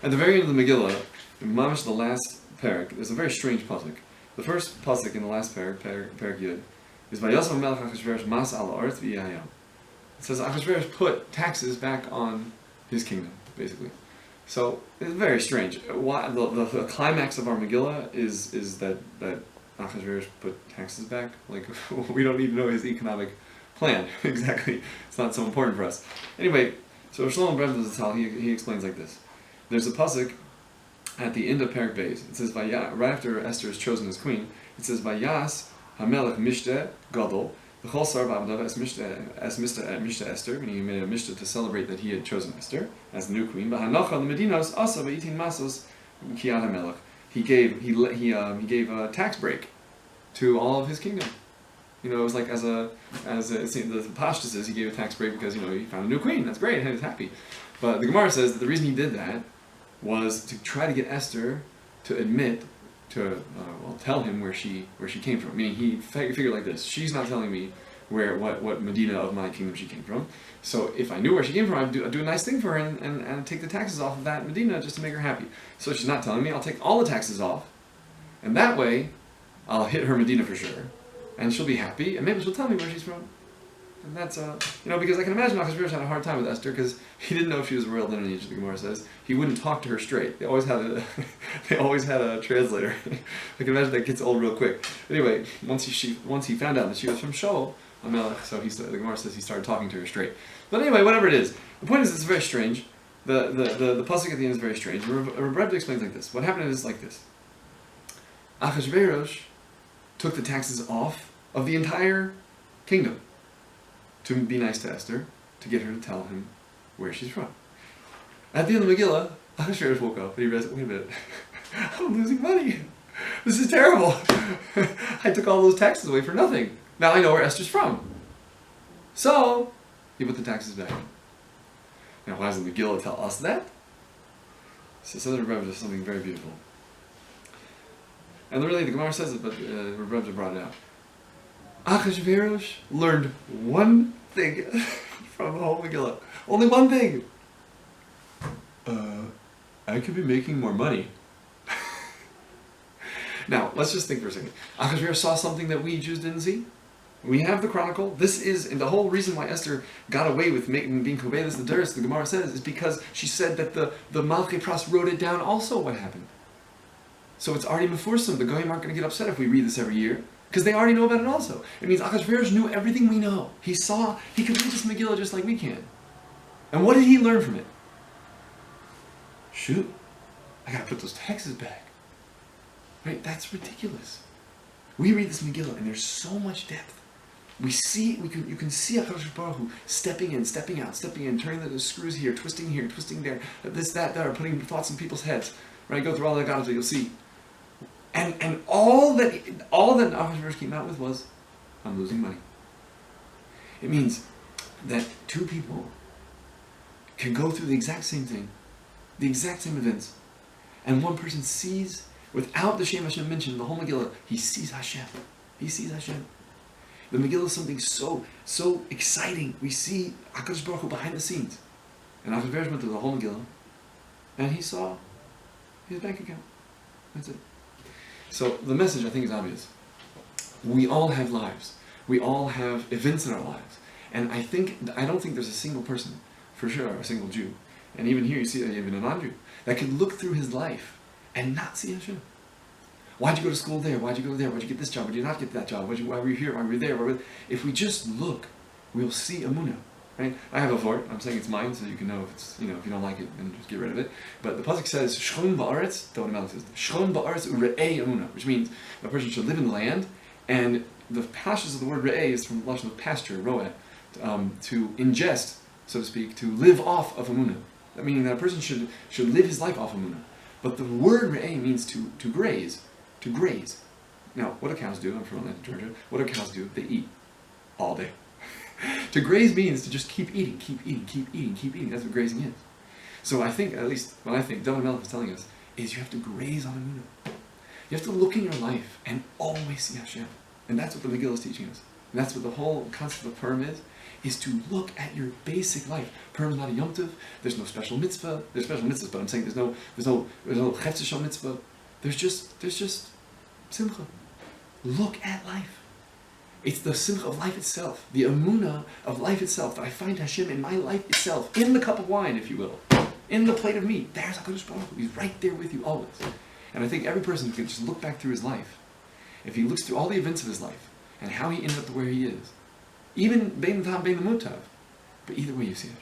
At the very end of the Megillah, in Mamish, the last parak, there's a very strange pasuk. The first pasuk in the last parak Yud, is Vayasam Melech Achashverosh Mas Al Ha'aretz V'Yayam. It says Achashverosh put taxes back on his kingdom, basically. So it's very strange. Why, the climax of our Megillah is that Achashverosh put taxes back. Like, we don't need to know his economic plan exactly. It's not so important for us. Anyway, so Shlomo Brevda Zatzal, he explains like this. There's a pasuk at the end of Parak Beis. It says, right after Esther is chosen as queen, it says, Vayas Hamelech Mishte Gadol V'chol Sar B'Avadav Es Mishte Esther, meaning he made a mishta to celebrate that he had chosen Esther as the new queen. V'hanocha l'medinos asa v'itin masos kiyad Hamelech. He gave a tax break to all of his kingdom. You know, it was like the Pashta says he gave a tax break because, you know, he found a new queen. That's great, and he was happy. But the Gemara says that the reason he did that was to try to get Esther to admit, tell him where she came from. Meaning he figured like this: she's not telling me what Medina of my kingdom she came from. So if I knew where she came from, I'd do a nice thing for her and take the taxes off of that Medina just to make her happy. So she's not telling me. I'll take all the taxes off, and that way I'll hit her Medina for sure, and she'll be happy, and maybe she'll tell me where she's from. And that's, because I can imagine Achashverosh had a hard time with Esther because he didn't know if she was a royal lineage, the Gemara says. He wouldn't talk to her straight. They always had a translator. I can imagine that gets old real quick. Anyway, once he found out that she was from Shaul, so the Gemara says he started talking to her straight. But anyway, whatever it is, the point is it's very strange. The pasuk at the end is very strange. Rebbe explains like this. What happened is like this. Achashverosh took the taxes off of the entire kingdom to be nice to Esther, to get her to tell him where she's from. At the end of the Megillah, Achashverosh woke up and he realized, wait a minute, I'm losing money. This is terrible. I took all those taxes away for nothing. Now I know where Esther's from. So, he put the taxes back. Now why does the Megillah tell us that? So Southern Rebbe does something very beautiful. And really the Gemara says it, but Rebbe brought it out. Achashverosh learned one thing from the whole Megillah. Only one thing. I could be making more money. Now, let's just think for a second. Achashverosh saw something that we Jews didn't see. We have the Chronicle. This is, and the whole reason why Esther got away with being Kobelis the Duris, the Gemara says, is because she said that the Malchei Pras wrote it down also what happened. So it's already mefursum. The Goyim aren't going to get upset if we read this every year. Because they already know about it also. It means Achashverosh knew everything we know. He could read this Megillah just like we can. And what did he learn from it? Shoot, I gotta put those taxes back. Right? That's ridiculous. We read this Megillah and there's so much depth. You can see Achashverosh Baruch Hu stepping in, stepping out, stepping in, turning the screws here, twisting there, this, that, there, putting thoughts in people's heads. Right? Go through all the Gadol, you'll see. And all that Achashverosh came out with was, I'm losing money. It means that two people can go through the exact same thing, the exact same events, and one person sees, without the Shem Hashem mentioned in the whole Megillah, he sees Hashem. He sees Hashem. The Megillah is something so exciting. We see HaKadosh Baruch Hu behind the scenes. And Achashverosh went through the whole Megillah, and he saw his bank account. That's it. So the message, I think, is obvious. We all have lives. We all have events in our lives. And I don't think there's a single person, for sure, a single Jew, and even here you see even a non-Jew, that can look through his life and not see Hashem. Why'd you go to school there? Why'd you go there? Why'd you get this job? Why'd you not get that job? Why were you here? Why were you there? If we just look, we'll see Amunah. Right? I have a vort. I'm saying it's mine, so you can know if it's, if you don't like it, then just get rid of it. But the pasuk says, "Shchon ba'aretz." The Melech says, "Shchon ba'aretz u're'ei amuna," which means a person should live in the land. And the pashas of the word re'ei is from the lashon of pasture, roeh, to ingest, so to speak, to live off of amuna. That meaning that a person should live his life off amuna. But the word re'ei means to graze, to graze. Now, what do cows do? I'm from Atlanta, Georgia. What do cows do? They eat all day. To graze means to just keep eating. That's what grazing is. So I think, at least what I think David Melech is telling us, is you have to graze on Amunah. You have to look in your life and always see Hashem. And that's what the Megillah is teaching us. And that's what the whole concept of Purim is. is to look at your basic life. Purim is not a Yom Tov. There's no special mitzvah. There's special mitzvahs, but I'm saying there's no Chefetz Shal mitzvah. There's just simcha. Look at life. It's the simcha of life itself, the emunah of life itself, that I find Hashem in my life itself, in the cup of wine, if you will, in the plate of meat. There's HaKadosh Baruch Hu. He's right there with you always. And I think every person who can just look back through his life, if he looks through all the events of his life, and how he ended up where he is, even bein the tam, bein the mutav, but either way you see it.